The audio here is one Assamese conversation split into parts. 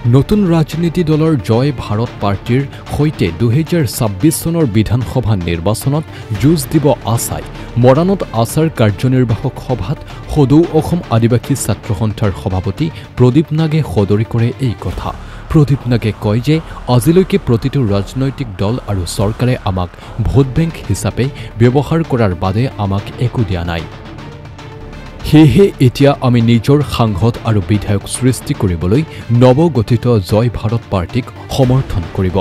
নতুন ৰাজনীতি দলৰ জয় ভাৰত পাৰ্টিৰ সৈতে 2026 চনৰ বিধানসভা নিৰ্বাচনত যুঁজ দিব আছাই মৰাণত আছাৰ কাৰ্যনিৰ্বাহক সভাত সদৌ অসম আদিবাসী ছাত্ৰ সন্থাৰ সভাপতি প্ৰদীপ নাগে সদৰি কৰে এই কথা। প্ৰদীপ নাগে কয় যে আজিলৈকে প্ৰতিটো ৰাজনৈতিক দল আৰু চৰকাৰে আমাক ভোট বেংক হিচাপে ব্যৱহাৰ কৰাৰ বাদে আমাক একো দিয়া নাই। সেয়েহে এতিয়া আমি নিজৰ সাংসদ আৰু বিধায়ক সৃষ্টি কৰিবলৈ নৱগঠিত জয় ভাৰত পাৰ্টিক সমৰ্থন কৰিব।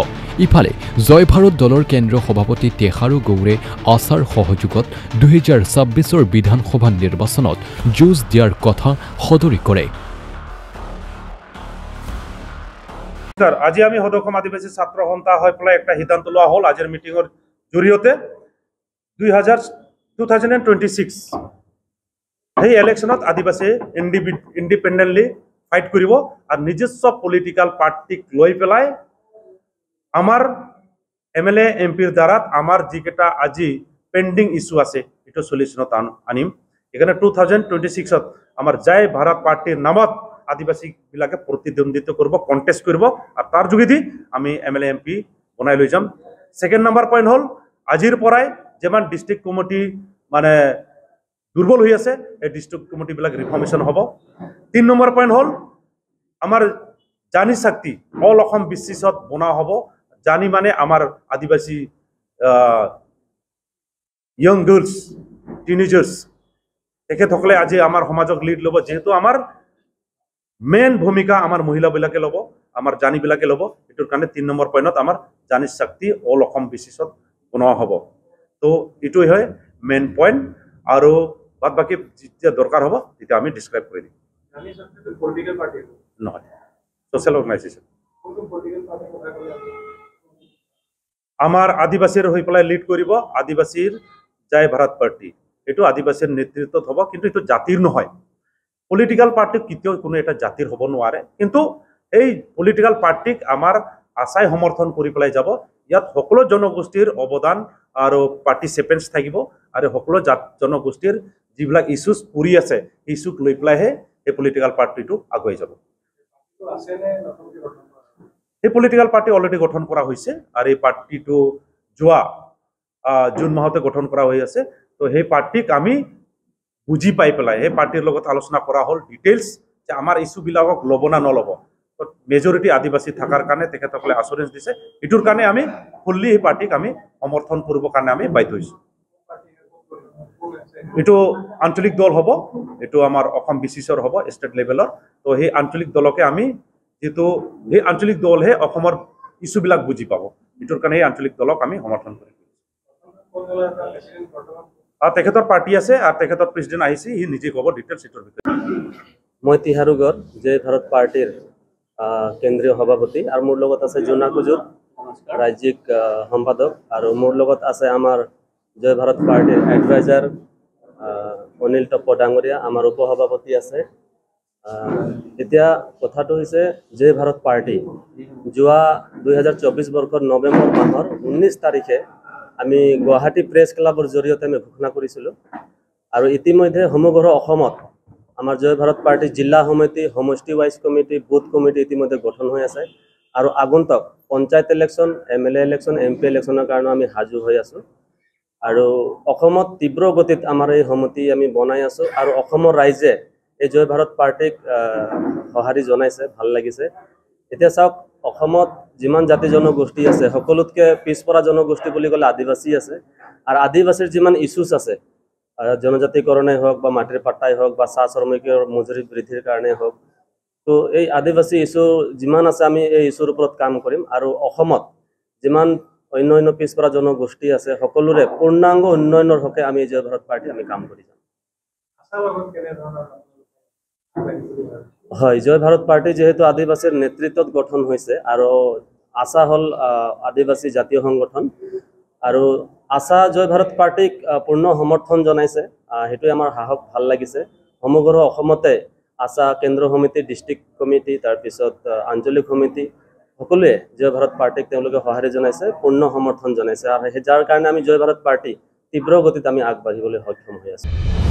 ইফালে জয় ভাৰত দলৰ কেন্দ্ৰীয় সভাপতি তেহাৰু গৌৰে আছাৰ সহযোগত 2026 বিধানসভা নিৰ্বাচনত যুঁজ দিয়াৰ কথা সদৰি কৰে। আজি আমি সদৌ অসম আদিবাসী ছাত্ৰ সন্থা হৈ পেলাই একটা সিদ্ধান্ত লোৱা হ'ল আজিৰ মিটিঙৰ জৰিয়তে 2026 সেই ইলেকশ্যনত আদিবাসী ইণ্ডিপেণ্ডেণ্টলি ফাইট কৰিব আৰু নিজস্ব পলিটিক্যাল পাৰ্টিক লৈ পেলাই আমাৰ MLA MPৰ দ্বাৰা আমাৰ যিকেইটা আজি পেণ্ডিং ইস্যু আছে এইটো সলিউশনত আনিম। এখানে 2026ত আমাৰ জয় ভাৰত পাৰ্টিৰ নামত আদিবাসী বিলাকে প্ৰতিদ্বন্দ্বিতা কৰিব, কন্টেস্ট কৰিব আৰু তাৰ যোগেদি আমি MLA MP বনাই লৈ যাম। সেকেন্ড নাম্বাৰ পইণ্ট হ'ল আজিৰ পৰাই যেমান ডিস্ট্ৰিক্ট কমিটি মানে দুৰ্বল হৈ আছে এই ডিস্ট্ৰিক্ট কমিটি বিলাক ৰিফৰ্মেশন হ'ব। 3 নম্বৰ পইণ্ট হ'ল আমাৰ জানি শক্তি অল অসম বেচিছত বনা হ'ব। জানি মানে আমাৰ আদিবাসী ইয়ং গাৰ্লছ টিনেজাৰ্ছ তেখেতসকলে আজি আমাৰ সমাজক লিড ল'ব, যেহেতু আমাৰ মেইন ভূমিকা আমাৰ মহিলাবিলাকে ল'ব, আমাৰ জানিবিলাকে ল'ব। এইটোৰ কাৰণে 3 নম্বৰ পইণ্টত আমাৰ জানি শক্তি অল অসম বেচিছত বনোৱা হ'ব। তো এইটোই হয় মেইন পইণ্ট আৰু বাদ বাকি যেতিয়া দৰকাৰ হ'ব তেতিয়া আমি ডিসক্ৰাইব কৰি দিম। পলিটিক্যাল পাৰ্টি নহয়, সোশ্যাল অৰ্গানাইজেশ্যন। আমাৰ আদিবাসীৰ হৈ পেলাই লিড কৰিব আদিবাসীৰ জয় ভাৰত পাৰ্টি। এইটো আদিবাসীৰ নেতৃত্বত হ'ব, কিন্তু এইটো জাতিৰ নহয়। পলিটিক্যাল পাৰ্টি কেতিয়াও কোনো এটা জাতিৰ হ'ব নোৱাৰে, কিন্তু এই পলিটিক্যাল পাৰ্টিক আমাৰ আছাই সমৰ্থন কৰি পেলাই যাব। ইয়াত সকলো জনগোষ্ঠীৰ অৱদান আৰু পাৰ্টিচিপেণ্টছ থাকিব আৰু সকলো জনগোষ্ঠীৰ যিবিলাক ইস্যুজ পৰি আছে ইস্যুক লৈ পেলাইহে এই পলিটিক্যাল পাৰ্টিটো আগুৱাই যাব। এই পলিটিক্যাল পাৰ্টি অলৰেডি গঠন কৰা হৈছে আৰু এই পাৰ্টিটো যোৱা জুন মাহতে গঠন কৰা হৈ আছে। তো সেই পাৰ্টিক আমি বুজি পাই পেলাই সেই পাৰ্টিৰ লগত আলোচনা কৰা হ'ল ডিটেইলছ যে আমাৰ ইস্যুবিলাকক ল'ব না নল'ব। মেজৰিটি আদিবাসী থকাৰ কাৰণে তেখেতসকলে আচুৰেঞ্চ দিছে। এইটোৰ কাৰণে আমি ফুল্লি এই পাৰ্টিক আমি সমৰ্থন কৰিবৰ কাৰণে আমি বাধ্য হৈছোঁ। এইটো আঞ্চলিক দল হ'ব, এইটো আমাৰ অসম বিচিছৰ হ'ব ষ্টেট লেভেলৰ। তো সেই আঞ্চলিক দলকে আমি যেহেতু সেই আঞ্চলিক দলহে অসমৰ ইস্যুবিলাক বুজি পাব, এইটোৰ কাৰণে এই আঞ্চলিক দলক আমি সমৰ্থন কৰিম। তেখেতৰ পাৰ্টি আছে আৰু তেখেতৰ প্ৰেচিডেণ্ট আহিছে, সি নিজে ক'ব ডিটেইলছ এইটোৰ বিষয়ে। মই তিহাৰু গড় জয় ভাৰত পাৰ্টিৰ কেন্দ্ৰীয় সভাপতি আৰু মোৰ লগত আছে জোনা কুজুৰ ৰাজ্যিক সম্পাদক আৰু মোৰ লগত আছে আমাৰ জয় ভাৰত পাৰ্টিৰ এডভাইজাৰ অনিল টপ্প ডাঙৰীয়া, আমাৰ উপসভাপতি আছে। এতিয়া কথাটো হৈছে জয় ভাৰত পাৰ্টি যোৱা 2024 বৰ্ষৰ নৱেম্বৰ মাহৰ 19 তাৰিখে আমি গুৱাহাটী প্ৰেছ ক্লাবৰ জৰিয়তে আমি ঘোষণা কৰিছিলোঁ আৰু ইতিমধ্যে সমগ্ৰ অসমত আমাৰ জয় ভাৰত পাৰ্টি জিলা সমিতি, সমষ্টি ৱাইজ কমিটি, বুথ কমিটি ইতিমধ্যে গঠন হৈ আছে আৰু আগন্তুক panchayat election, MLA election, MP ইলেকশ্যনৰ কাৰণে আমি সাজু হৈ আছোঁ আৰু অসমত তীব্ৰ গতিত আমাৰ এই সমিতি আমি বনাই আছোঁ আৰু অসমৰ ৰাইজে এই জয় ভাৰত পাৰ্টিক সঁহাৰি জনাইছে, ভাল লাগিছে। এতিয়া চাওক, অসমত যিমান জাতি জনগোষ্ঠী আছে সকলোতকৈ পিছপৰা জনগোষ্ঠী বুলি ক'লে আদিবাসী আছে আৰু আদিবাসীৰ যিমান ইস্যুজ আছে জনজাতিকৰণেই হওক বা মাটিৰ পাট্টাই হওক বা চাহ শ্ৰমিকৰ মজুৰি বৃদ্ধিৰ কাৰণেই হওক, তো এই আদিবাসী ইস্যু যিমান আছে আমি এই ইস্যুৰ ওপৰত কাম কৰিম আৰু অসমত যিমান অন্য পিছপৰা জনগোষ্ঠী আছে সকলোৰে পূৰ্ণাংগ উন্নয়নৰ হকে আমি জয় ভাৰত পাৰ্টি আমি কাম কৰি যাম। হয়, জয় ভাৰত পাৰ্টি যিহেতু আদিবাসীৰ নেতৃত্বত গঠন হৈছে আৰু আশা হ'ল আদিবাসী জাতীয় সংগঠন আৰু আশা জয় ভাৰত পাৰ্টিক পূৰ্ণ সমৰ্থন জনাইছে, সেইটোৱে আমাৰ সাহস ভাল লাগিছে। সমগ্ৰ অসমতে আশা কেন্দ্ৰ সমিতি, ডিষ্ট্ৰিক্ট কমিটি, তাৰপিছত আঞ্চলিক সমিতি সকলোৱে জয় ভাৰত পাৰ্টিক তেওঁলোকে সঁহাৰি জনাইছে, পূৰ্ণ সমৰ্থন জনাইছে আৰু যাৰ কাৰণে আমি জয় ভাৰত পাৰ্টি তীব্ৰ গতিত আমি আগবাঢ়িবলৈ সক্ষম হৈ আছোঁ।